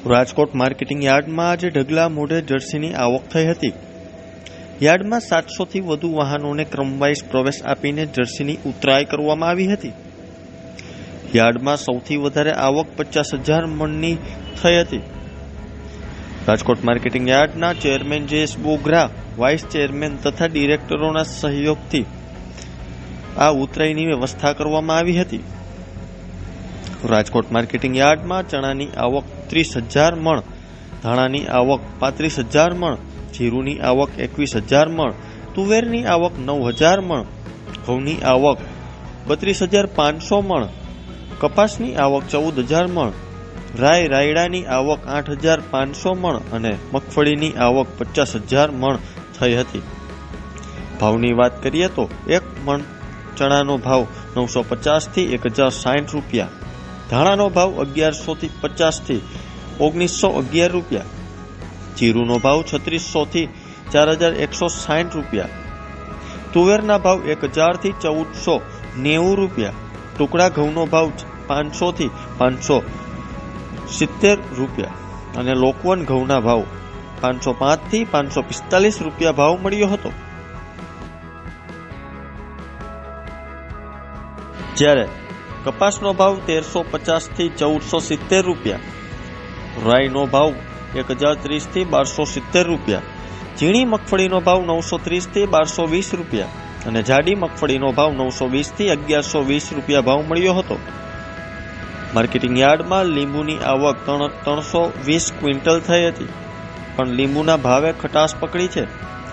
Rajkot marketing યાર્ડમાં આજે ઢગલા મોઢે જર્સીની આવક થઈ હતી। યાર્ડમાં 700થી વધુ વાહનોને ક્રમવાઇઝ પ્રવેશ આપીને જર્સીની ઉતરાઈ કરવામાં આવી હતી। યાર્ડમાં સૌથી વધારે આવક 50,000 મણની થઈ હતી। રાજકોટ માર્કેટિંગ યાર્ડના chairman JS Bogra, vice chairman તથા ડિરેક્ટરોના સહયોગથી આ ઉતરાઈની વ્યવસ્થા કરવામાં આવી હતી। રાજકોટ માર્કેટિંગ યાર્ડમાં ચણાની આવક 30,000 મણ, ધાણાની આવક 35,000 મણ, જીરુની આવક 21,000 મણ, તુવેરની આવક 9,000 મણ, ઘઉંની આવક 32,500 મણ, કપાસની આવક 14,000 મણ, રાયડાની આવક 8,500 મણ અને મગફળીની આવક 50,000 મણ થઈ હતી। ભાવની વાત કરીએ તો 1 મણ ચણાનો ભાવ 950 થી 1,060 રૂપિયા, ધાણાનો ભાવ 1,150 થી 1,911 રૂપિયા, જીરુનો ભાવ 3,600 થી 4,160 રૂપિયા, તુવેરના ભાવ 1,000 થી 1,490 રૂપિયા, ટુકડા ઘઉંનો ભાવ 500 થી 570 રૂપિયા અને લોકવન ઘઉંના ભાવ 505 થી 545 રૂપિયા ભાવ મળ્યો હતો। જ્યારે કપાસનો ભાવ 1,350 થી 1,470 રૂપિયા, રાઈનો ભાવ 1,030 થી 1,270 રૂપિયા, ઝીણી મગફળીનો ભાવ 930 થી 1,220 રૂપિયા અને જાડી મગફળીનો ભાવ 920 થી 1,120 રૂપિયા ભાવ મળ્યો હતો। માર્કેટિંગ યાર્ડમાં લીંબુની આવક 320 ક્વિન્ટલ થઈ હતી, પણ લીંબુના ભાવે ખટાશ પકડી છે।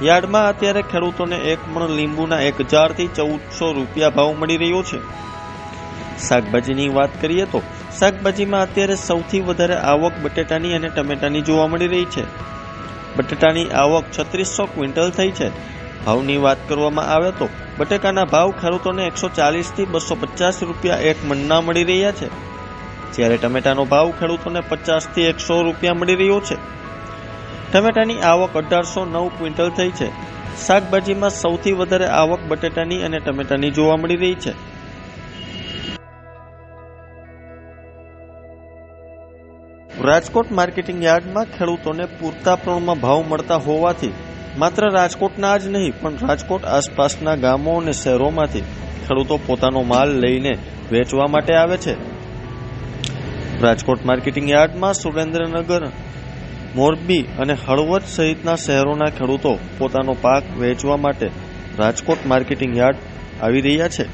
યાર્ડમાં અત્યારે ખેડૂતોને 1 મણ લીંબુના 1,000 થી 1,400 રૂપિયા ભાવ મળી રહ્યો છે। શાકભાજીની વાત કરીએ તો શાકભાજીમાં અત્યારે સૌથી વધારે આવક બટેટાની અને ટમેટાની જોવા મળી રહી છે। બટેટાની આવક 3600 ક્વિન્ટલ થઈ છે। ભાવની વાત કરવામાં આવે તો બટેકાના ભાવ ખેડૂતોને 140 થી 250 રૂપિયા 1 મણના મળી રહ્યા છે, જ્યારે ટમેટાનો ભાવ ખેડૂતોને 50 થી 100 રૂપિયા મળી રહ્યો છે। ટમેટાની આવક 1,809 ક્વિન્ટલ થઈ છે। શાકભાજીમાં સૌથી વધારે આવક બટેટાની અને ટમેટાની જોવા મળી રહી છે। રાજકોટ માર્કેટિંગ યાર્ડમાં ખેડૂતોને પૂરતા પ્રમાણમાં ભાવ મળતા હોવાથી માત્ર રાજકોટના જ નહીં પણ રાજકોટ આસપાસના ગામો અને શહેરોમાંથી ખેડૂતો પોતાનો માલ લઈને વેચવા માટે આવે છે। રાજકોટ માર્કેટિંગ યાર્ડમાં સુરેન્દ્રનગર, મોરબી અને હળવદ સહિતના શહેરોના ખેડૂતો પોતાનો પાક વેચવા માટે રાજકોટ માર્કેટિંગ યાર્ડ આવી રહ્યા છે।